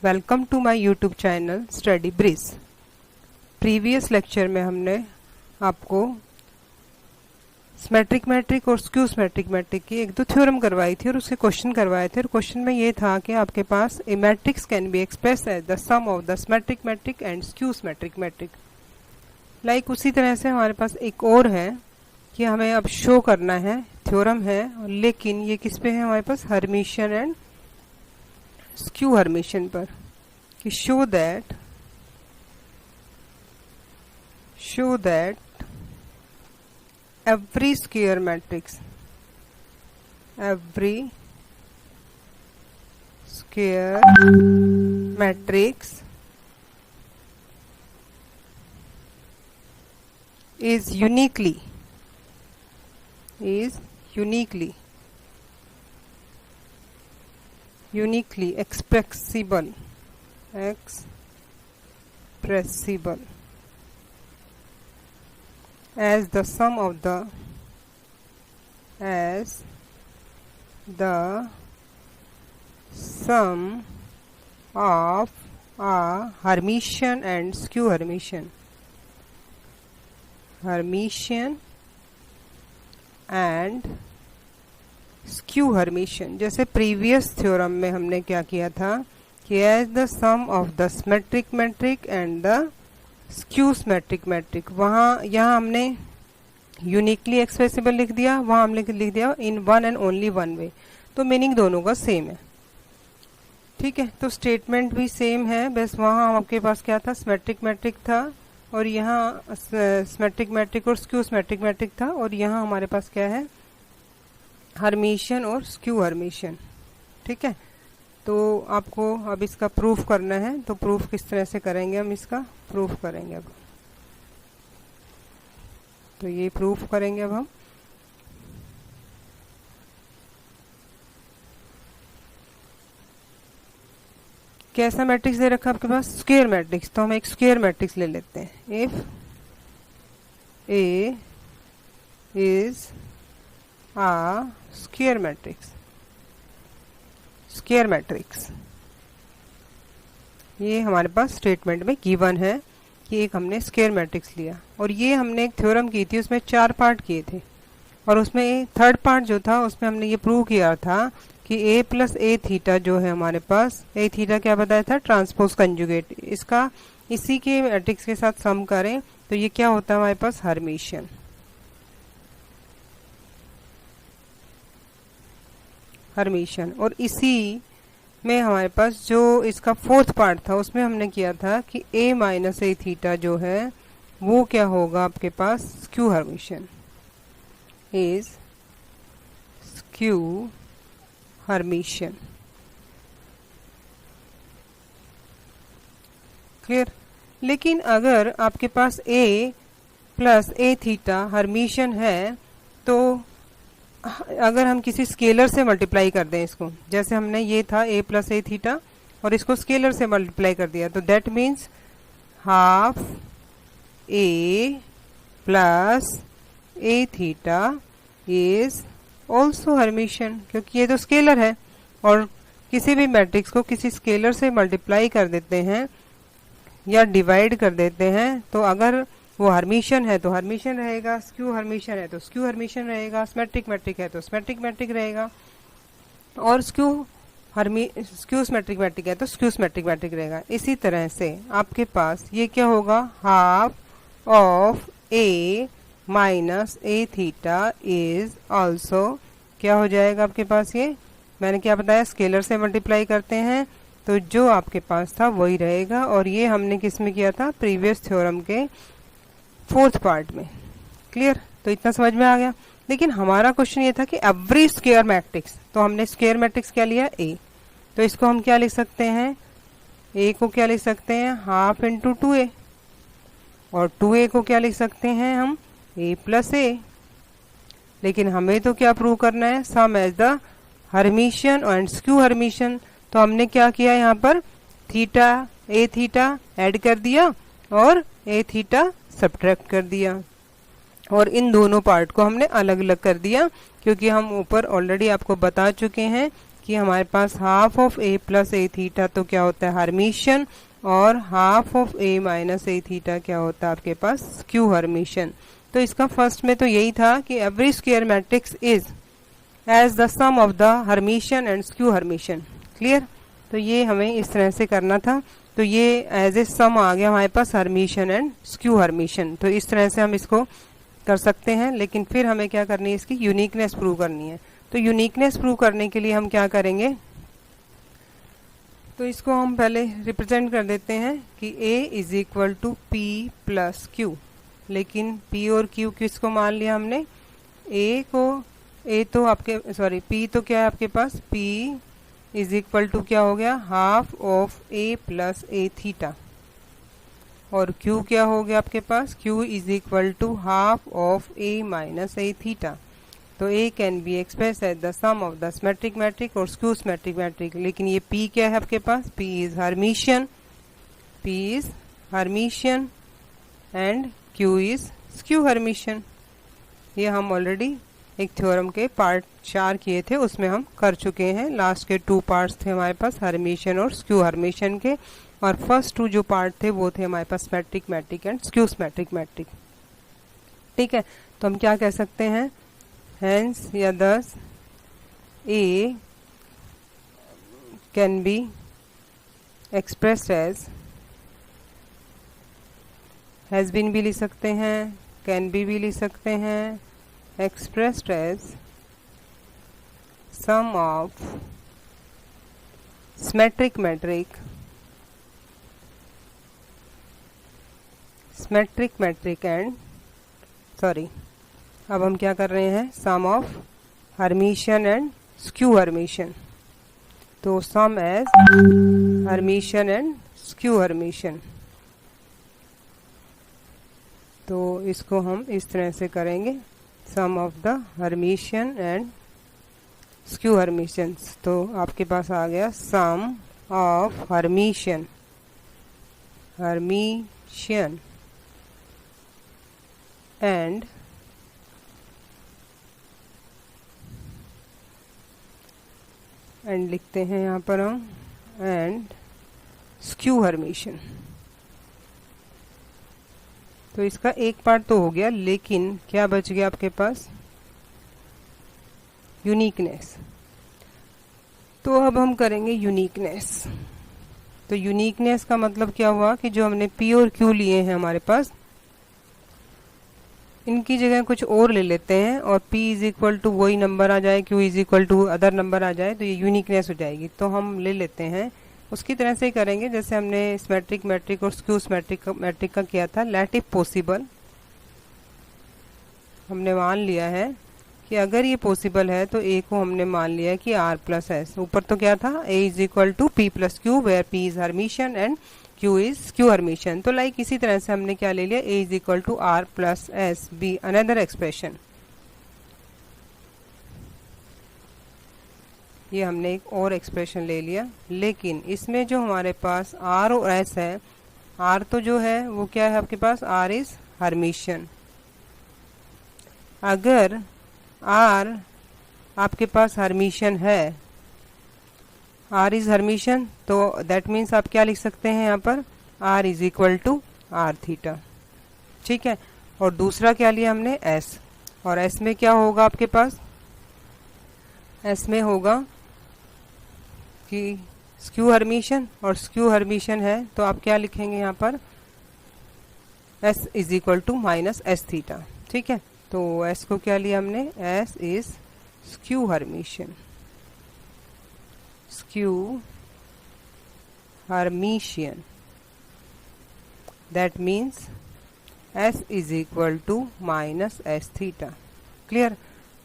Welcome to my YouTube channel study bridge. Previous lecture में हमने आपको सिमेट्रिक मैट्रिक और स्क्यू सिमेट्रिक मैट्रिक की एक दो थ्योरम करवाई थी और उसके क्वेश्चन करवाए थे। और क्वेश्चन में ये था कि आपके पास a matrix can be express as the sum of the symmetric matrix and skew symmetric matrix. Like उसी तरह से हमारे पास एक और है कि हमें अब शो करना है, थ्योरम है, लेकिन ये किस पे है हमारे पास, हर्मिशियन एंड स्क्यू हर्मिशियन पर, कि show that every square matrix is uniquely expressible as the sum of the a Hermitian and skew Hermitian. Skew Hermitian. जैसे प्रीवियस थ्योरम में हमने क्या किया था कि as the sum of the symmetric matrix and the skew symmetric matrix, यहाँ हमने uniquely expressible लिख दिया, वहां हमने लिख दिया in one and only one way. तो मीनिंग दोनों का सेम है, ठीक है। तो स्टेटमेंट भी सेम है, बस वहां आपके पास क्या था, सिमेट्रिक मैट्रिक था और यहाँ सिमेट्रिक मैट्रिक और स्क्यू सिमेट्रिक मैट्रिक था, और यहाँ हमारे पास क्या है, हर्मिशियन और स्क्यू हर्मिशियन, ठीक है। तो आपको अब इसका प्रूफ करना है, तो प्रूफ किस तरह से करेंगे, हम इसका प्रूफ करेंगे अब। तो ये प्रूफ करेंगे अब हम। कैसा मैट्रिक्स दे रखा है आपके पास, स्क्वायर मैट्रिक्स। तो हम एक स्क्वायर मैट्रिक्स ले लेते हैं। If A is a square matrix, ये हमारे पास स्टेटमेंट में गिवन है कि एक हमने स्क्वायर मैट्रिक्स लिया, और ये हमने एक थ्योरम की थी, उसमें 4 पार्ट किए थे, और उसमें थर्ड पार्ट जो था उसमें हमने ये प्रूव किया था कि a प्लस ए थीटा जो है हमारे पास, ए थीटा क्या बताया था, ट्रांसपोज कंजुगेट, इसका इसी के मैट्रिक्स के साथ सम करें तो ये क्या होता है हमारे पास, हर्मिशियन। और इसी में हमारे पास जो इसका फोर्थ पार्ट था उसमें हमने किया था कि a माइनस ए थीटा जो है वो क्या होगा आपके पास, skew Hermitian, is skew Hermitian. Clear. लेकिन अगर आपके पास a plus A theta Hermitian है, तो अगर हम किसी स्केलर से मल्टीप्लाई कर दें इसको, जैसे हमने ये था a प्लस ए थीटा और इसको स्केलर से मल्टीप्लाई कर दिया, तो that means half a plus A theta is also Hermitian, क्योंकि ये तो स्केलर है और किसी भी मैट्रिक्स को किसी स्केलर से मल्टीप्लाई कर देते हैं या डिवाइड कर देते हैं, तो अगर वो हर्मिशियन है तो हर्मिशियन रहेगा, स्क्यू हर्मिशियन है तो स्क्यू हर्मिशियन रहेगा, सिमेट्रिक मैट्रिक है तो सिमेट्रिक मैट्रिक रहेगा, और स्क्यू सिमेट्रिक मैट्रिक है तो स्क्यू सिमेट्रिक मैट्रिक रहेगा। इसी तरह से आपके पास ये क्या होगा, half of a minus A theta is also क्या हो जाएगा आपके पास, ये मैंने क्या बताया, स्केलर से मल्टीप्लाई करते हैं तो जो आपके पास था वही रहेगा, और ये हमने किस में किया था, प्रीवियस थ्योरम के फोर्थ पार्ट में। क्लियर। तो इतना समझ में आ गया। लेकिन हमारा क्वेश्चन ये था कि एवरी स्क्वायर मैट्रिक्स, तो हमने स्क्वायर मैट्रिक्स क्या लिया, a, तो इसको हम क्या लिख सकते हैं, a को क्या लिख सकते हैं, हाफ इंटू 2a, और 2a को क्या लिख सकते हैं हम, a प्लस ए। लेकिन हमें तो क्या प्रूव करना है, sum as the Hermitian and skew Hermitian. तो हमने क्या किया, यहाँ पर थीटा ए थीटा ऐड कर दिया और ए थीटा सब्ट्रैक्ट कर दिया, और इन दोनों पार्ट को हमने अलग अलग कर दिया, क्योंकि हम ऊपर ऑलरेडी आपको बता चुके हैं कि हमारे पास half of A plus A theta तो क्या होता है हर्मिशियन, और half of A minus A theta क्या होता है आपके पास स्क्यू हर्मिशियन। तो इसका फर्स्ट में तो यही था कि every square matrix is as the sum of the Hermitian and skew Hermitian. Clear? तो ये हमें इस तरह से करना था। तो ये एज ए सम आ गया हमारे पास हर्मिशियन एंड स्क्यू हर्मिशियन। तो इस तरह से हम इसको कर सकते हैं, लेकिन फिर हमें क्या करनी है, इसकी यूनिकनेस प्रूव करनी है। तो यूनिकनेस प्रूव करने के लिए हम क्या करेंगे, तो इसको हम पहले रिप्रेजेंट कर देते हैं कि A is equal to P plus Q। लेकिन P और Q किसको मान लिया हमने, A को, A तो आपके सॉरी P तो क्या है आपके पास, P इज इक्वल टू क्या हो गया half of A plus A theta, और Q क्या हो गया आपके पास, Q is equal to half of A minus A theta. तो A can be express as the sum of the symmetric matrix और स्क्यू सिमेट्रिक मैट्रिक। लेकिन ये P क्या है आपके पास, P is Hermitian, P is Hermitian and Q is skew Hermitian. ये हम ऑलरेडी एक थ्योरम के पार्ट 4 किए थे, उसमें हम कर चुके हैं। लास्ट के 2 पार्ट्स थे हमारे पास हर्मिशियन और स्क्यू हर्मिशियन के, और फर्स्ट 2 जो पार्ट थे वो थे हमारे पास symmetric matrix and skew symmetric matrix. ठीक है, तो हम क्या कह सकते हैं, hence या thus A can be expressed as, has been भी लिख सकते हैं, can be भी लिख सकते हैं, expressed as sum of symmetric metric and sorry, अब हम क्या कर रहे हैं, sum of Hermitian and skew Hermitian. तो sum as Hermitian and skew Hermitian. तो इसको हम इस तरह से करेंगे, sum of the Hermitian and skew Hermitian. तो आपके पास आ गया सम ऑफ हर्मिशियन एंड लिखते हैं यहाँ पर हम एंड स्क्यू हर्मिशियन। तो इसका एक पार्ट तो हो गया, लेकिन क्या बच गया आपके पास, यूनिकनेस। तो अब हम करेंगे यूनिकनेस। तो यूनिकनेस का मतलब क्या हुआ कि जो हमने P और Q लिए हैं हमारे पास, इनकी जगह कुछ और ले लेते हैं और P इज इक्वल टू वही नंबर आ जाए, Q is equal to other number आ जाए, तो ये यूनिकनेस हो जाएगी। तो हम ले लेते हैं, उसकी तरह से ही करेंगे जैसे हमने सिमेट्रिक मैट्रिक और स्क्यू सिमेट्रिक मैट्रिक का किया था। लेट इफ पॉसिबल, हमने मान लिया है कि अगर ये पॉसिबल है तो A को हमने मान लिया है कि R प्लस एस। ऊपर तो क्या था, A is equal to P plus Q where P is Hermitian and Q is skew Hermitian. तो लाइक इसी तरह से हमने क्या ले लिया, A is equal to R plus S be another expression. ये हमने एक और एक्सप्रेशन ले लिया, लेकिन इसमें जो हमारे पास R और S है, R तो जो है वो क्या है आपके पास, R इज हर्मिशियन। अगर R आपके पास हर्मिशियन है, R इज हर्मिशियन, तो दैट मीन्स आप क्या लिख सकते हैं यहाँ पर, R is equal to R theta. ठीक है, और दूसरा क्या लिया हमने, S, और S में क्या होगा आपके पास, S में होगा कि स्क्यू हर्मिशियन, और स्क्यू हर्मिशियन है तो आप क्या लिखेंगे यहाँ पर, S is equal to minus S theta. ठीक है, तो S को क्या लिया हमने, S इज skew Hermitian, that means S is equal to minus S theta। Clear?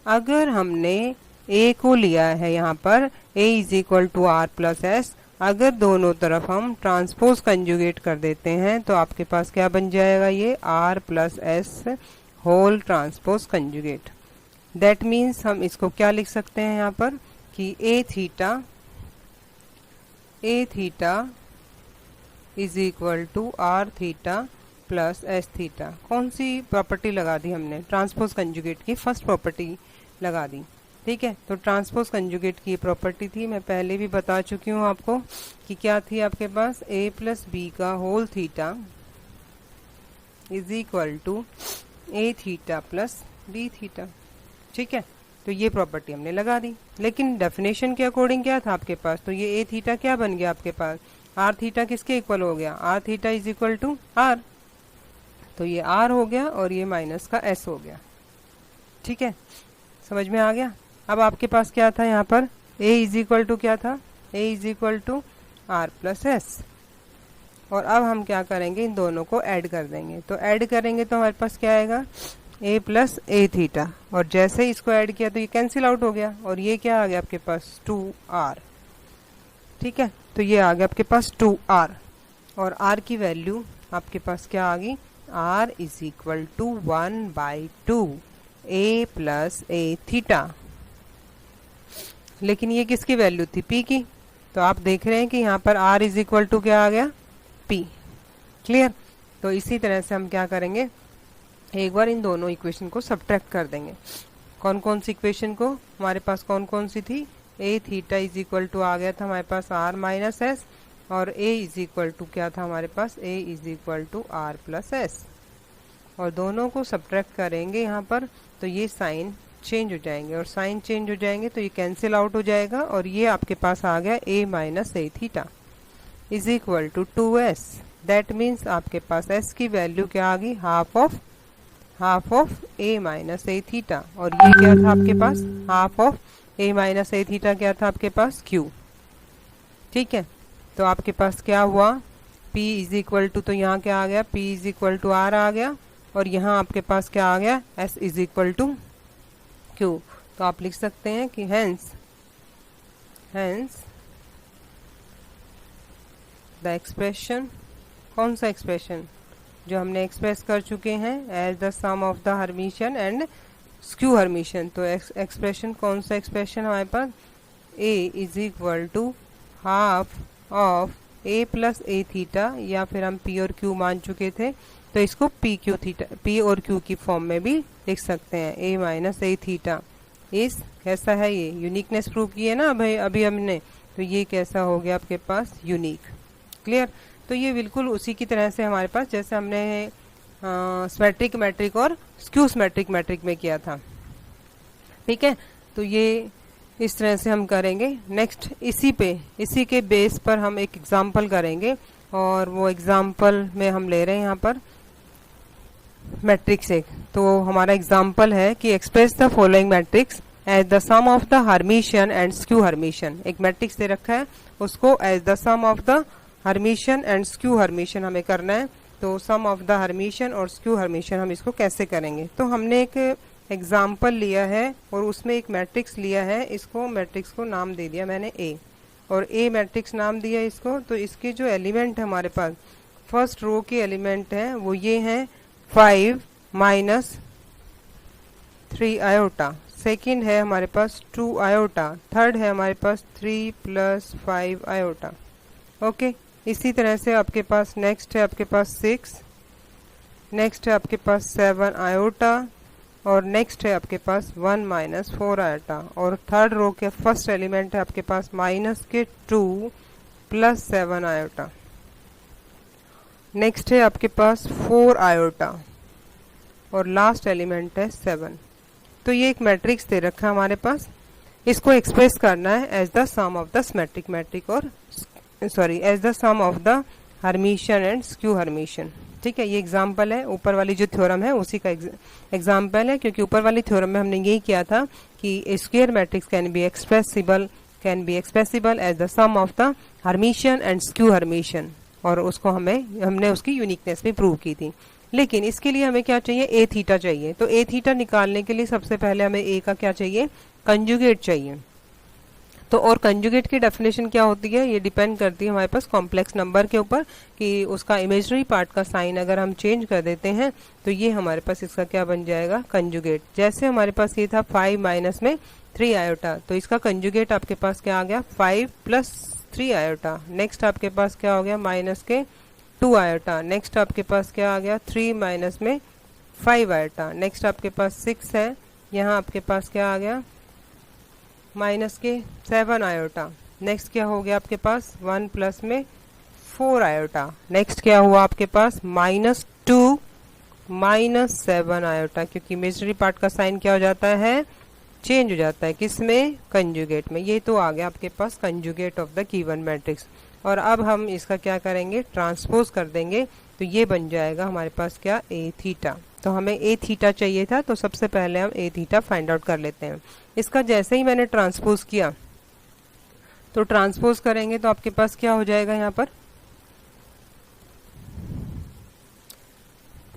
अगर हमने A को लिया है यहाँ पर, A is equal to R plus S, अगर दोनों तरफ हम ट्रांसपोज कंजुगेट कर देते हैं तो आपके पास क्या बन जाएगा, ये R plus S whole transpose conjugate. That means हम इसको क्या लिख सकते हैं यहाँ पर कि A theta is equal to R theta plus S theta. कौन सी प्रॉपर्टी लगा दी हमने, ट्रांसपोज कंजुगेट की फर्स्ट प्रॉपर्टी लगा दी। ठीक है। तो ट्रांसपोज कंजुगेट की प्रॉपर्टी थी, मैं पहले भी बता चुकी हूँ आपको कि क्या थी आपके पास, a प्लस बी का whole theta is equal to a theta plus b theta. ठीक है, तो ये प्रॉपर्टी हमने लगा दी। लेकिन डेफिनेशन के अकॉर्डिंग क्या था आपके पास, तो ये a थीटा क्या बन गया आपके पास, r थीटा किसके इक्वल हो गया, r theta is equal to r। तो ये r हो गया और ये माइनस का s हो गया। ठीक है, समझ में आ गया। अब आपके पास क्या था यहाँ पर, a इज इक्वल टू क्या था, a is equal to r plus s। और अब हम क्या करेंगे, इन दोनों को ऐड कर देंगे। तो ऐड करेंगे तो हमारे पास क्या आएगा, a प्लस a थीटा। और जैसे ही इसको ऐड किया तो ये कैंसिल आउट हो गया और ये क्या आ गया आपके पास 2r। ठीक है, तो ये आ गया आपके पास 2r। और r की वैल्यू आपके पास क्या आ गई, r is equal to 1/2 a plus a theta. लेकिन ये किसकी वैल्यू थी, p की। तो आप देख रहे हैं कि यहाँ पर r इज इक्वल टू क्या आ गया, p। क्लियर। तो इसी तरह से हम क्या करेंगे, एक बार इन दोनों इक्वेशन को सब्ट्रैक्ट कर देंगे। कौन कौन सी इक्वेशन को, हमारे पास कौन कौन सी थी, a theta is equal to आ गया था हमारे पास r माइनस s, और a इज इक्वल टू क्या था हमारे पास, a is equal to r plus s। और दोनों को सब्ट्रैक्ट करेंगे यहाँ पर, तो ये साइन चेंज हो जाएंगे, और साइन चेंज हो जाएंगे तो ये कैंसिल आउट हो जाएगा, और ये आपके पास आ गया a minus a theta is equal to 2s। That means आपके पास s की वैल्यू क्या आ गई, half of a minus a theta. और ये क्या था आपके पास, half of a minus a theta क्या था आपके पास, q। ठीक है, तो आपके पास क्या हुआ, p इज इक्वल टू, तो यहाँ क्या आ गया, p is equal to r आ गया, और यहाँ आपके पास क्या आ गया, s is equal to q। तो आप लिख सकते हैं कि हेंस द एक्सप्रेशन, कौन सा एक्सप्रेशन, जो हमने एक्सप्रेस कर चुके हैं as the sum of the Hermitian and skew Hermitian. तो एक्सप्रेशन, कौन सा एक्सप्रेशन हमारे पास, a is equal to half of a plus a theta, या फिर हम p और q मान चुके थे तो इसको p और q की फॉर्म में भी लिख सकते हैं, a माइनस a थीटा। इस कैसा है, ये यूनिकनेस प्रूव की है ना अभी हमने, तो ये कैसा हो गया आपके पास, यूनिक। क्लियर। तो ये बिल्कुल उसी की तरह से हमारे पास जैसे हमने सिमेट्रिक मैट्रिक और स्क्यू सिमेट्रिक मैट्रिक में किया था। ठीक है, तो ये इस तरह से हम करेंगे। नेक्स्ट इसी के बेस पर हम एक एग्जाम्पल करेंगे, और वो एग्जाम्पल में हम ले रहे हैं यहाँ पर मैट्रिक्स एक। तो हमारा एग्जाम्पल है कि express the following matrix as the sum of the Hermitian and skew Hermitian. एक मैट्रिक्स दे रखा है, उसको as the sum of the Hermitian and skew Hermitian हमें करना है। तो सम ऑफ द हर्मिशियन और स्क्यू हर्मिशियन हम इसको कैसे करेंगे, तो हमने एक एग्जाम्पल लिया है और उसमें एक मैट्रिक्स लिया है, इसको मैट्रिक्स को नाम दे दिया मैंने A, और A मैट्रिक्स नाम दिया इसको। तो इसके जो एलिमेंट है हमारे पास, फर्स्ट रो के एलिमेंट है वो ये हैं 5 माइनस 3 आयोटा, सेकेंड है हमारे पास 2 आयोटा, थर्ड है हमारे पास 3 प्लस 5 आयोटा। ओके, इसी तरह से आपके पास नेक्स्ट है आपके पास 6, नेक्स्ट है आपके पास 7 आयोटा, और नेक्स्ट है आपके पास 1 माइनस 4 आयोटा, और थर्ड रो के फर्स्ट एलिमेंट है आपके पास माइनस के 2 प्लस 7 आयोटा, नेक्स्ट है आपके पास 4 आयोटा, और लास्ट एलिमेंट है 7। तो ये एक मैट्रिक्स दे रखा है हमारे पास, इसको एक्सप्रेस करना है as the sum of the symmetric matrix, और sorry as the sum of the Hermitian and skew Hermitian. ठीक है, ये एग्जाम्पल है, ऊपर वाली जो थ्योरम है उसी का एग्जाम्पल है, क्योंकि ऊपर वाली थ्योरम में हमने यही किया था कि square matrix can be expressible as the sum of the Hermitian and skew Hermitian, और उसको हमने उसकी यूनिकनेस भी प्रूव की थी। लेकिन इसके लिए हमें क्या चाहिए, ए थीटा चाहिए। तो ए थीटा निकालने के लिए सबसे पहले हमें ए का क्या चाहिए, कंजुगेट चाहिए। तो और कंजुगेट की डेफिनेशन क्या होती है, ये डिपेंड करती है हमारे पास कॉम्प्लेक्स नंबर के ऊपर, कि उसका इमेजनरी पार्ट का साइन अगर हम चेंज कर देते हैं तो ये हमारे पास इसका क्या बन जाएगा, कंजुगेट। जैसे हमारे पास ये था 5 माइनस में 3 आयोटा, तो इसका कंजुगेट आपके पास क्या आ गया, 5 प्लस 3 आयोटा। नेक्स्ट आपके पास क्या हो गया, माइनस के 2 आयोटा। नेक्स्ट आपके पास क्या आ गया, 3 माइनस में 5 आयोटा। नेक्स्ट आपके पास 6 है, यहाँ आपके पास क्या आ गया, माइनस के 7 आयोटा। नेक्स्ट क्या हो गया आपके पास 1 प्लस में 4 आयोटा। नेक्स्ट क्या हुआ आपके पास -2 -7 आयोटा, क्योंकि इमेजिनरी पार्ट का साइन क्या हो जाता है, चेंज हो जाता है, किस में, कंजुगेट में। ये तो आ गया आपके पास conjugate of the given matrix. और अब हम इसका क्या करेंगे, ट्रांसपोज कर देंगे, तो ये बन जाएगा हमारे पास क्या, ए थीटा। तो हमें ए थीटा चाहिए था, तो सबसे पहले हम ए थीटा फाइंड आउट कर लेते हैं। इसका जैसे ही मैंने ट्रांसपोज किया, तो ट्रांसपोज करेंगे तो आपके पास क्या हो जाएगा, यहाँ पर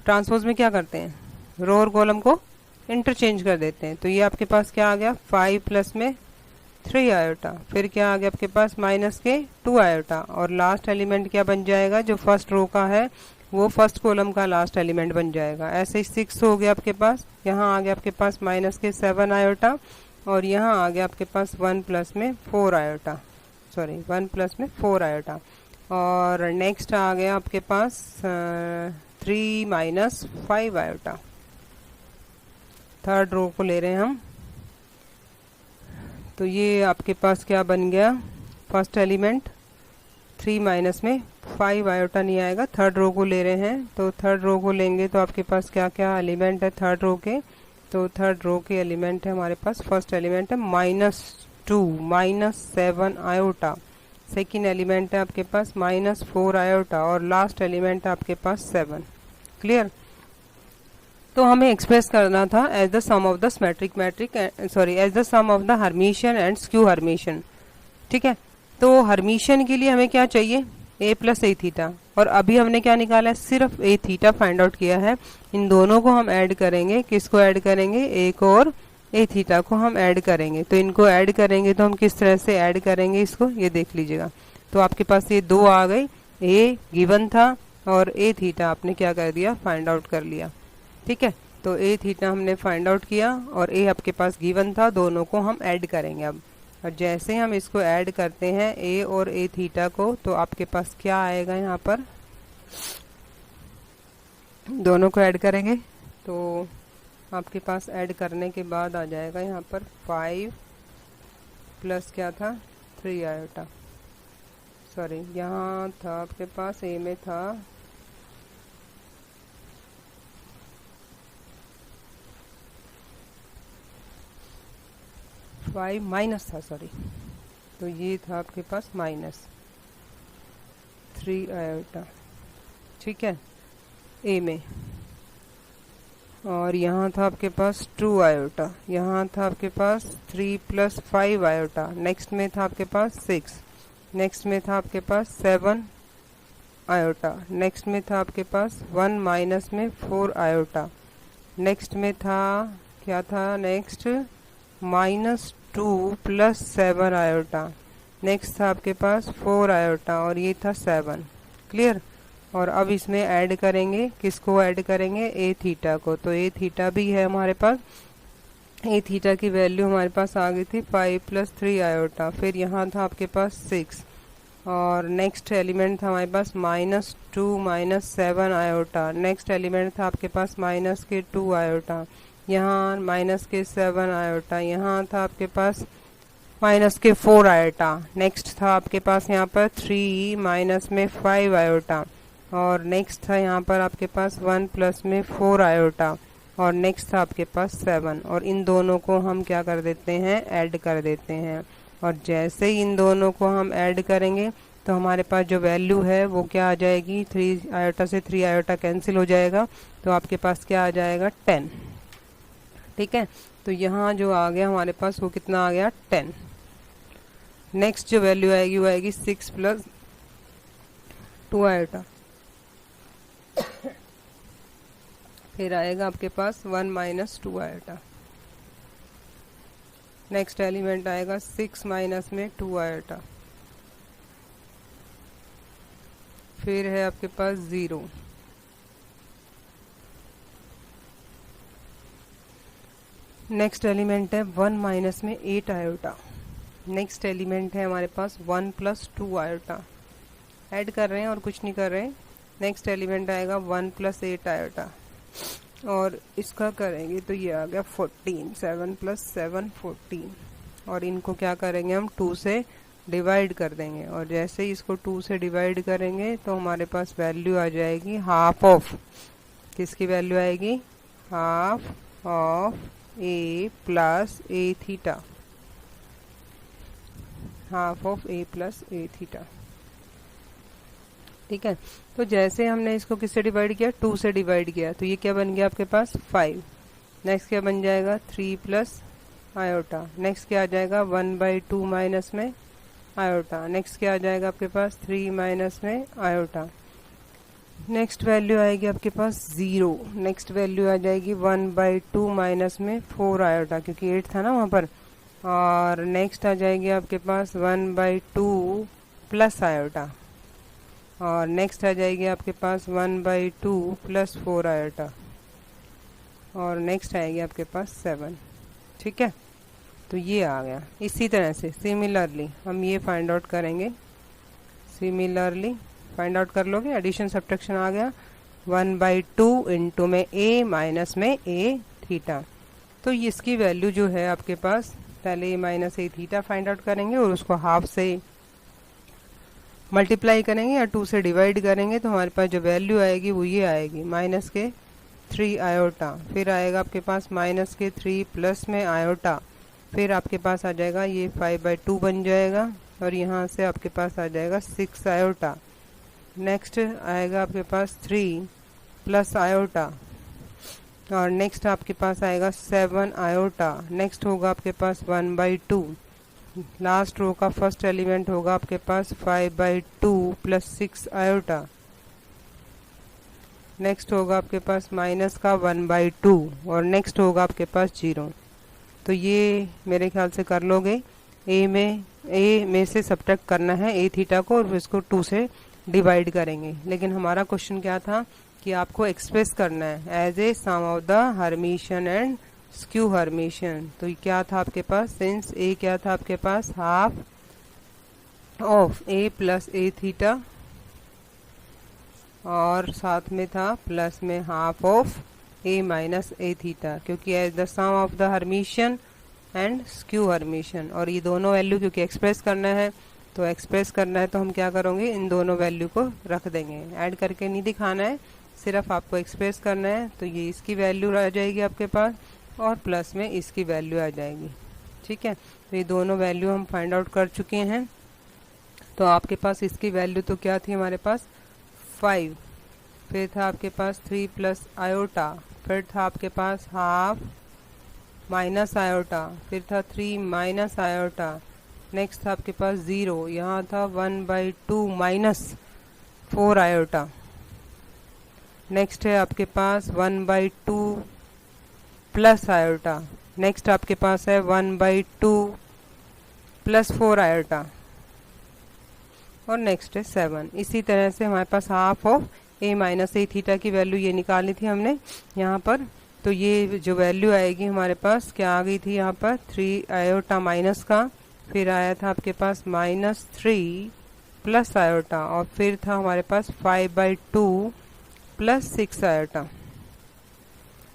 ट्रांसपोज में क्या करते हैं, रो और कॉलम को इंटरचेंज कर देते हैं। तो ये आपके पास क्या आ गया, 5 प्लस में 3 आयोटा, फिर क्या आ गया आपके पास माइनस के 2 आयोटा, और लास्ट एलिमेंट क्या बन जाएगा, जो फर्स्ट रो का है वो फर्स्ट कॉलम का लास्ट एलिमेंट बन जाएगा। ऐसे ही 6 हो गया आपके पास, यहाँ आ गया आपके पास माइनस के 7 आयोटा, और यहाँ आ गया आपके पास 1 प्लस में 4 आयोटा, सॉरी 1 प्लस में 4 आयोटा। और नेक्स्ट आ गया आपके पास 3 माइनस 5 आयोटा। थर्ड रो को ले रहे हैं हम, तो ये आपके पास क्या बन गया, फर्स्ट एलिमेंट 3 माइनस में 5 आयोटा नहीं आएगा। थर्ड रो को ले रहे हैं, तो थर्ड रो को लेंगे तो आपके पास क्या क्या एलिमेंट है थर्ड रो के, तो थर्ड रो के एलिमेंट है हमारे पास, फर्स्ट एलिमेंट है -2 -7 आयोटा, सेकेंड एलिमेंट है आपके पास -4 आयोटा, और लास्ट एलिमेंट है आपके पास 7। क्लियर। तो हमें एक्सप्रेस करना था as the sum of the symmetric matrix, sorry as the sum of the Hermitian and skew Hermitian. ठीक है, तो हर्मिशियन के लिए हमें क्या चाहिए, a प्लस ए थीटा, और अभी हमने क्या निकाला है, सिर्फ ए थीटा फाइंड आउट किया है। इन दोनों को हम ऐड करेंगे, किसको ऐड करेंगे, ए को और ए थीटा को हम ऐड करेंगे। तो इनको ऐड करेंगे तो हम किस तरह से ऐड करेंगे इसको, ये देख लीजिएगा। तो आपके पास ये 2 आ गई, ए गिवन था और ए थीटा आपने क्या कर दिया, फाइंड आउट कर लिया। ठीक है, तो ए थीटा हमने फाइंड आउट किया और ए आपके पास गिवन था, दोनों को हम ऐड करेंगे अब। और जैसे हम इसको ऐड करते हैं ए और ए थीटा को, तो आपके पास क्या आएगा, यहाँ पर दोनों को ऐड करेंगे तो आपके पास ऐड करने के बाद आ जाएगा यहाँ पर 5 प्लस क्या था 3 आयोटा, सॉरी यहाँ था आपके पास ए में था 5 माइनस था, सॉरी, तो ये था आपके पास -3 आयोटा। ठीक है, ए में, और यहाँ था आपके पास 2 आयोटा, यहाँ था आपके पास 3 प्लस 5 आयोटा, नेक्स्ट में था आपके पास 6, नेक्स्ट में था आपके पास 7 आयोटा, नेक्स्ट में था आपके पास 1 माइनस में 4 आयोटा, नेक्स्ट में था क्या था, नेक्स्ट -2 प्लस 7 आयोटा, नेक्स्ट था आपके पास 4 आयोटा, और ये था 7। क्लियर। और अब इसमें ऐड करेंगे, किसको ऐड करेंगे, ए थीटा को। तो ए थीटा भी है हमारे पास, ए थीटा की वैल्यू हमारे पास आ गई थी 5 प्लस 3 आयोटा, फिर यहाँ था आपके पास 6, और नेक्स्ट एलिमेंट था हमारे पास -2 -7 आयोटा, नेक्स्ट एलिमेंट था आपके पास -2 आयोटा, यहाँ -7 आयोटा, यहाँ था आपके पास -4 आयोटा, नेक्स्ट था आपके पास यहाँ पर 3 -5 आयोटा, और नेक्स्ट था यहाँ पर आपके पास 1 प्लस में 4 आयोटा, और नेक्स्ट था आपके पास 7। और इन दोनों को हम क्या कर देते हैं, ऐड कर देते हैं। और जैसे ही इन दोनों को हम ऐड करेंगे तो हमारे पास जो वैल्यू है वो क्या आ जाएगी, 3 आयोटा से 3 आयोटा कैंसिल हो जाएगा, तो आपके पास क्या आ जाएगा 10। ठीक है, तो यहाँ जो आ गया हमारे पास वो कितना आ गया 10। नेक्स्ट जो वैल्यू आएगी वो आएगी 6 प्लस 2 आयोटा, फिर आएगा आपके पास 1 माइनस 2 आयोटा, नेक्स्ट एलिमेंट आएगा 6 माइनस में 2 आयोटा, फिर है आपके पास 0, नेक्स्ट एलिमेंट है 1 माइनस में 8 आयोटा, नेक्स्ट एलिमेंट है हमारे पास 1 प्लस 2 आयोटा, ऐड कर रहे हैं और कुछ नहीं कर रहे हैं। नेक्स्ट एलिमेंट आएगा 1 प्लस 8 आयोटा, और इसका करेंगे तो ये आ गया 14, 7 प्लस 7 14। और इनको क्या करेंगे हम 2 से डिवाइड कर देंगे, और जैसे ही इसको 2 से डिवाइड करेंगे तो हमारे पास वैल्यू आ जाएगी हाफ ऑफ, किसकी वैल्यू आएगी, half of A plus A theta, half of A plus A theta. ठीक है, तो जैसे हमने इसको किससे डिवाइड किया, 2 से डिवाइड किया, तो ये क्या बन गया आपके पास 5। नेक्स्ट क्या बन जाएगा 3 प्लस आयोटा। नेक्स्ट क्या आ जाएगा 1/2 माइनस में आयोटा। नेक्स्ट क्या आ जाएगा आपके पास 3 माइनस में आयोटा। नेक्स्ट वैल्यू आएगी आपके पास 0। नेक्स्ट वैल्यू आ जाएगी 1/2 माइनस में 4 आयोटा, क्योंकि 8 था ना वहाँ पर। और नेक्स्ट आ जाएगी आपके पास 1/2 प्लस आयोटा, और नेक्स्ट आ जाएगी आपके पास 1/2 प्लस 4 आयोटा, और नेक्स्ट आएगी आपके पास 7। ठीक है, तो ये आ गया। इसी तरह से सिमिलरली हम ये फाइंड आउट करेंगे, सिमिलरली फाइंड आउट कर लोगे। एडिशन सब्ट्रैक्शन आ गया 1/2 इंटू में a माइनस में a थीटा। तो इसकी वैल्यू जो है आपके पास, पहले a minus a theta find out करेंगे और उसको हाफ से मल्टीप्लाई करेंगे या 2 से डिवाइड करेंगे, तो हमारे पास जो वैल्यू आएगी वो ये आएगी माइनस के 3 आयोटा। फिर आएगा आपके पास माइनस के 3 प्लस में आयोटा। फिर आपके पास आ जाएगा ये 5/2 बन जाएगा, और यहाँ से आपके पास आ जाएगा 6 आयोटा। नेक्स्ट आएगा आपके पास 3 प्लस आयोटा, और नेक्स्ट आपके पास आएगा 7 आयोटा। नेक्स्ट होगा आपके पास 1/2। लास्ट रो का फर्स्ट एलिमेंट होगा आपके पास 5/2 प्लस 6 आयोटा। नेक्स्ट होगा आपके पास माइनस का 1/2, और नेक्स्ट होगा आपके पास 0। तो ये मेरे ख्याल से कर लोगे। ए में से सब्ट्रैक्ट करना है ए थीटा को, और इसको 2 से डिवाइड करेंगे। लेकिन हमारा क्वेश्चन क्या था कि आपको एक्सप्रेस करना है as a sum of the Hermitian and skew Hermitian. तो क्या था आपके पास, सिंस ए क्या था आपके पास half of A plus A theta, और साथ में था प्लस में half of A minus A theta, क्योंकि as the sum of the Hermitian and skew Hermitian. और ये दोनों वैल्यू क्योंकि एक्सप्रेस करना है, तो एक्सप्रेस करना है तो हम क्या करेंगे, इन दोनों वैल्यू को रख देंगे। ऐड करके नहीं दिखाना है, सिर्फ आपको एक्सप्रेस करना है। तो ये इसकी वैल्यू आ जाएगी आपके पास, और प्लस में इसकी वैल्यू आ जाएगी। ठीक है, तो ये दोनों वैल्यू हम फाइंड आउट कर चुके हैं। तो आपके पास इसकी वैल्यू तो क्या थी हमारे पास 5, फिर था आपके पास 3 प्लस आयोटा, फिर था आपके पास हाफ माइनस आयोटा, फिर था 3 माइनस आयोटा। नेक्स्ट था आपके पास 0, यहाँ था 1/2 माइनस 4 आयोटा। नेक्स्ट है आपके पास 1/2 प्लस आयोटा। नेक्स्ट आपके पास है 1/2 प्लस 4 आयोटा, और नेक्स्ट है 7। इसी तरह से हमारे पास half of A minus A theta की वैल्यू ये निकाली थी हमने यहाँ पर। तो ये जो वैल्यू आएगी हमारे पास क्या आ गई थी यहाँ पर 3 आयोटा माइनस का, फिर आया था आपके पास -3 प्लस आयोटा, और फिर था हमारे पास 5/2 प्लस 6 आयोटा।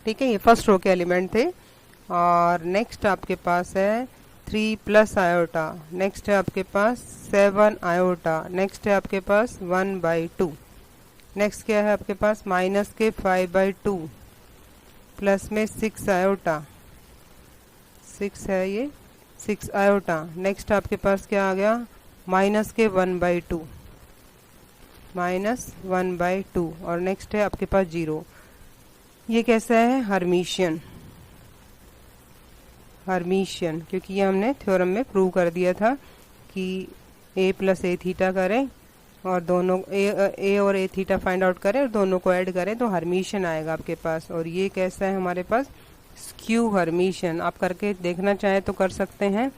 ठीक है, ये फर्स्ट रो के एलिमेंट थे। और नेक्स्ट आपके पास है 3 प्लस आयोटा, नेक्स्ट है आपके पास 7 आयोटा, नेक्स्ट है आपके पास 1/2, नेक्स्ट क्या है आपके पास माइनस के 5/2 प्लस में 6 आयोटा, 6 है ये 6 आयोटा। नेक्स्ट आपके पास क्या आ गया माइनस के 1/2, -1/2, और नेक्स्ट है आपके पास 0। ये कैसा है हर्मिशियन, हर्मिशियन, क्योंकि ये हमने थ्योरम में प्रूव कर दिया था कि a प्लस ए थीटा करें और दोनों a और a थीटा फाइंड आउट करें और दोनों को ऐड करें तो हर्मिशियन आएगा आपके पास। और ये कैसा है हमारे पास स्क्यू हर्मिशियन। आप करके देखना चाहे तो कर सकते हैं।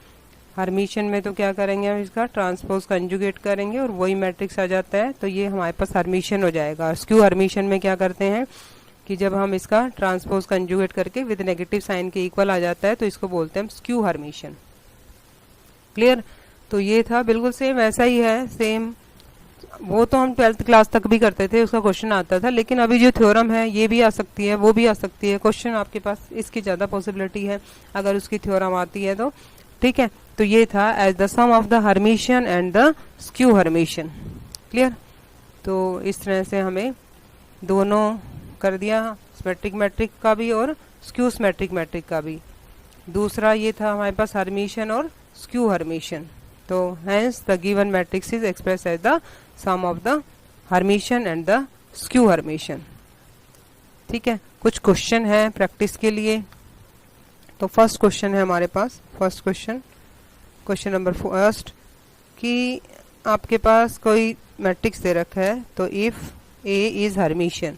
हर्मिशियन में तो क्या करेंगे हम इसका ट्रांसपोज कंजुगेट करेंगे और वही मैट्रिक्स आ जाता है, तो ये हमारे पास हर्मिशियन हो जाएगा। स्क्यू हर्मिशियन में क्या करते हैं कि जब हम इसका ट्रांसपोज कंजुगेट करके विद नेगेटिव साइन के इक्वल आ जाता है तो इसको बोलते हैं स्क्यू हर्मिशियन। क्लियर? तो ये था बिल्कुल सेम ऐसा ही है, सेम वो तो हम 12th क्लास तक भी करते थे, उसका क्वेश्चन आता था। लेकिन अभी जो थ्योरम है ये भी आ सकती है, वो भी आ सकती है। क्वेश्चन आपके पास इसकी ज़्यादा पॉसिबिलिटी है अगर उसकी थ्योरम आती है तो। ठीक है, तो ये था as the sum of the Hermitian and the skew Hermitian. Clear? तो इस तरह से हमें दोनों कर दिया, सिमेट्रिक मैट्रिक का भी और स्क्यू सिमेट्रिक मैट्रिक का भी। दूसरा ये था हमारे पास हर्मिशियन और स्क्यू हर्मिशियन। तो hence the given matrix is express as the sum of the Hermitian and the skew Hermitian. ठीक है, कुछ क्वेश्चन है प्रैक्टिस के लिए। तो फर्स्ट क्वेश्चन है हमारे पास, फर्स्ट क्वेश्चन नंबर फर्स्ट, कि आपके पास कोई मैट्रिक्स दे रखा है, तो if A is Hermitian,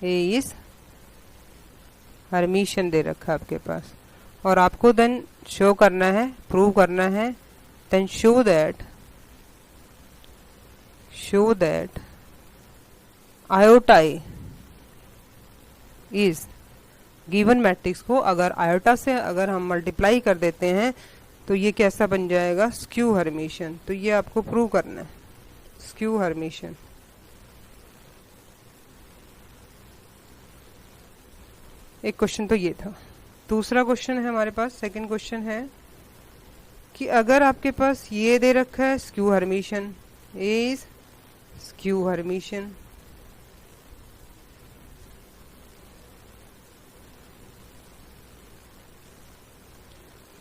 A is Hermitian दे रखा है आपके पास, और आपको देन शो करना है, प्रूव करना है, then show that iota A is given matrix को अगर आयोटा से अगर हम मल्टीप्लाई कर देते हैं तो ये कैसा बन जाएगा, स्क्यू हर्मिशियन। तो ये आपको प्रूव करना है, स्क्यू हर्मिशियन। एक क्वेश्चन तो ये था। दूसरा क्वेश्चन है हमारे पास, सेकंड क्वेश्चन है कि अगर आपके पास ये दे रखा है skew Hermitian, A is skew Hermitian,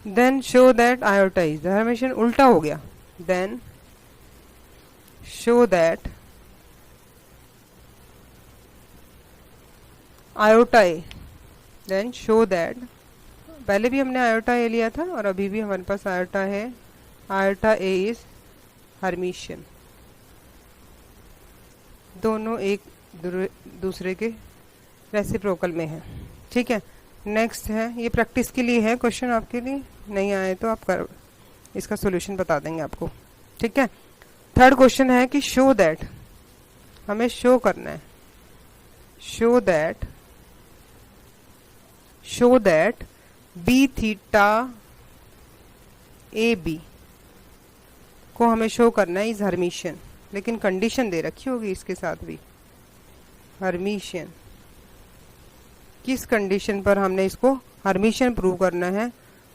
then show that iota is the Hermitian. उल्टा हो गया, then show that iota A, then show that, पहले भी हमने आयोटा ए लिया था और अभी भी हमारे पास आयोटा है, आयोटा ए इज हर्मिशियन। दोनों एक दूसरे के रेसिप्रोकल में है। ठीक है, नेक्स्ट है, ये प्रैक्टिस के लिए है क्वेश्चन, आपके लिए नहीं आए तो आप कर इसका सॉल्यूशन बता देंगे आपको। ठीक है, थर्ड क्वेश्चन है कि शो दैट, हमें शो करना है, show that B theta A B को हमें शो करना है इज हर्मिशियन, लेकिन कंडीशन दे रखी होगी इसके साथ भी, हर्मिशियन। किस कंडीशन पर हमने इसको हर्मिशियन प्रूव करना है,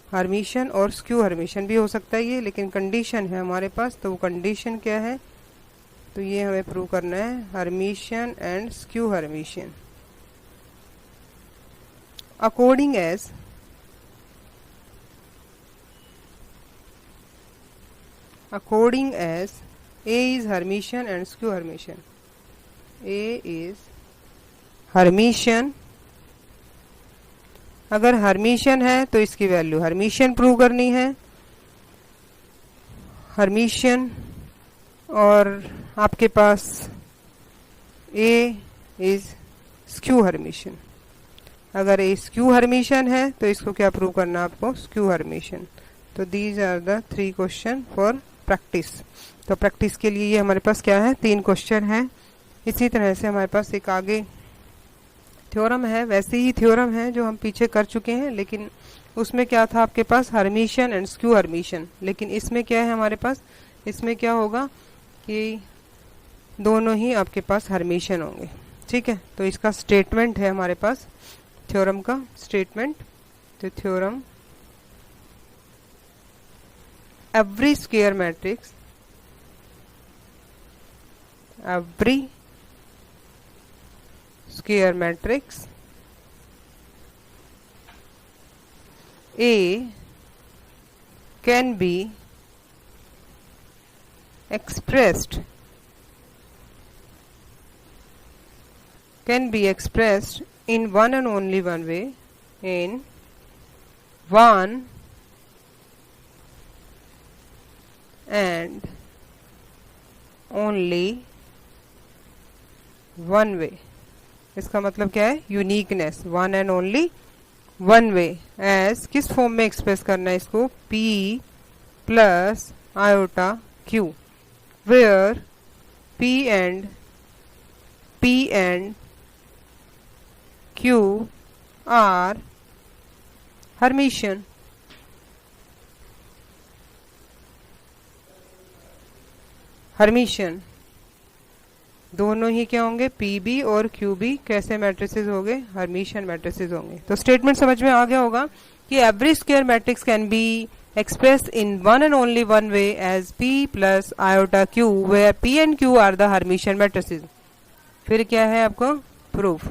हर्मिशियन और स्क्यू हर्मिशियन भी हो सकता है ये, लेकिन कंडीशन है हमारे पास, तो वो कंडीशन क्या है, तो ये हमें प्रूव करना है Hermitian and skew Hermitian according as A is Hermitian and skew Hermitian, A is Hermitian, अगर हर्मिशियन है तो इसकी वैल्यू हर्मिशियन प्रूव करनी है, हर्मिशियन, और आपके पास A is स्क्यू हर्मिशियन। अगर ए स्क्यू हर्मिशियन है तो इसको क्या प्रूव करना है आपको, स्क्यू हर्मिशियन। तो these are the 3 question for practice. तो प्रैक्टिस के लिए ये हमारे पास क्या है, 3 क्वेश्चन है। इसी तरह से हमारे पास एक आगे थ्योरम है, वैसे ही थ्योरम है जो हम पीछे कर चुके हैं, लेकिन उसमें क्या था आपके पास हर्मिशियन एंड स्क्यू हर्मिशियन, लेकिन इसमें क्या है हमारे पास, इसमें क्या होगा कि दोनों ही आपके पास हर्मिशियन होंगे। ठीक है, तो इसका स्टेटमेंट है हमारे पास, थ्योरम का स्टेटमेंट। तो theorem, every square matrix A can be expressed in one and only one way, in one and only one way। इसका मतलब क्या है, uniqueness, one and only one way. As किस फॉर्म में एक्सप्रेस करना है इसको, P plus iota Q, where P and Q are Hermitian। Hermitian दोनों ही क्या होंगे, PB और QB कैसे मैट्रिसेस होंगे, हर्मिशियन मैट्रिसेस होंगे। तो स्टेटमेंट समझ में आ गया होगा कि every square matrix can B expressed in one and only one way as P plus iota Q, where P and Q are the Hermitian matrices. फिर क्या है आपको प्रूफ.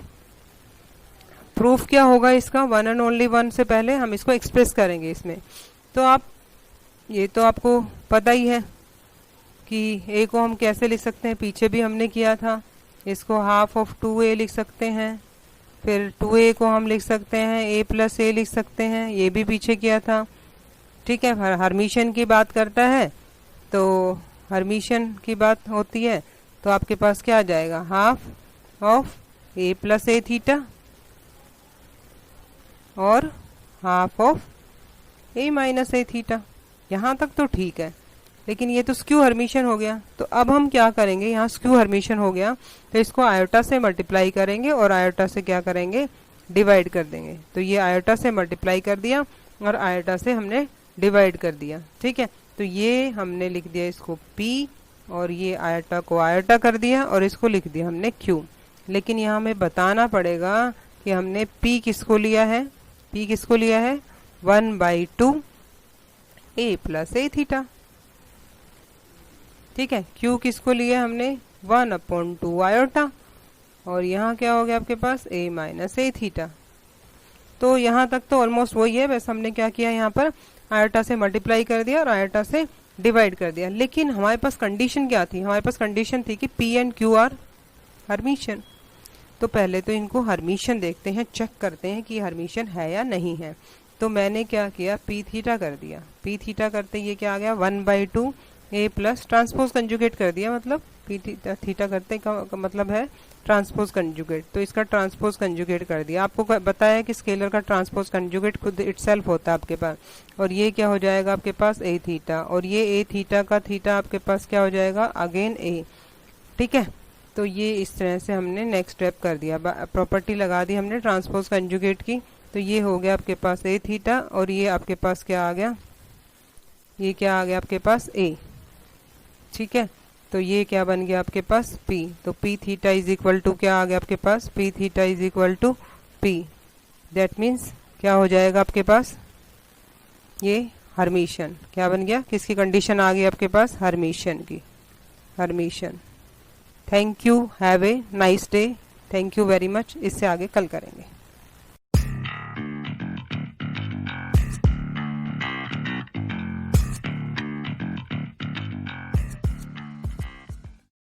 प्रूफ क्या होगा इसका, वन एंड ओनली वन से पहले हम इसको एक्सप्रेस करेंगे इसमें. तो आप ये तो आपको पता ही है कि ए को हम कैसे लिख सकते हैं, पीछे भी हमने किया था. इसको हाफ ऑफ 2a लिख सकते हैं. फिर 2a को हम लिख सकते हैं a प्लस a लिख सकते हैं, ये भी पीछे किया था. ठीक है. हर्मिशन की बात करता है तो हर्मिशन की बात होती है तो आपके पास क्या आ जाएगा, half of a plus a theta और half of a minus a theta. यहाँ तक तो ठीक है, लेकिन ये तो स्क्यू हर्मिशन हो गया. तो अब हम क्या करेंगे, यहाँ स्क्यू हर्मिशन हो गया तो इसको आयोटा से मल्टीप्लाई करेंगे और आयोटा से क्या करेंगे, डिवाइड कर देंगे. तो ये आयोटा से मल्टीप्लाई कर दिया और आयोटा से हमने डिवाइड कर दिया. ठीक है. तो ये हमने लिख दिया इसको P और ये आयोटा को आयोटा कर दिया और इसको लिख दिया हमने Q. लेकिन यहाँ हमें बताना पड़ेगा कि हमने P किसको लिया है, P किसको लिया है 1/2 a प्लस a थीटा. ठीक है. Q किसको लिया हमने 1/2 आयोटा और यहाँ क्या हो गया आपके पास a माइनस a थीटा. तो यहाँ तक तो ऑलमोस्ट वही है, बस हमने क्या किया यहाँ पर आयोटा से मल्टीप्लाई कर दिया और आयोटा से डिवाइड कर दिया. लेकिन हमारे पास कंडीशन क्या थी, हमारे पास कंडीशन थी कि P and Q are Hermitian. तो पहले तो इनको हर्मिशन देखते हैं, चेक करते हैं कि हर्मिशन है या नहीं है. तो मैंने क्या किया, P थीटा कर दिया. P थीटा करते ये क्या आ गया 1/2 a प्लस ट्रांसपोज कंजुगेट कर दिया, मतलब P थीटा करते का मतलब है ट्रांसपोज कंजुगेट. तो इसका ट्रांसपोज कंजुगेट कर दिया. आपको बताया कि स्केलर का ट्रांसपोज कंजुगेट खुद इटसेल्फ होता है आपके पास. और ये क्या हो जाएगा आपके पास a थीटा और ये a थीटा का थीटा आपके पास क्या हो जाएगा अगेन a. ठीक है. तो ये इस तरह से हमने नेक्स्ट स्टेप कर दिया, प्रॉपर्टी लगा दी हमने ट्रांसपोज कंजुगेट की. तो ये हो गया आपके पास a थीटा और ये आपके पास क्या आ गया, ये क्या आ गया आपके पास a. ठीक है. तो ये क्या बन गया आपके पास P. तो P theta is equal to क्या आ गया आपके पास, P theta is equal to P. That means क्या हो जाएगा आपके पास, ये हर्मिशन क्या बन गया, किसकी कंडीशन आ गई आपके पास, हर्मिशन की, Hermitian. Thank you, have a nice day. Thank you very much. इससे आगे कल करेंगे.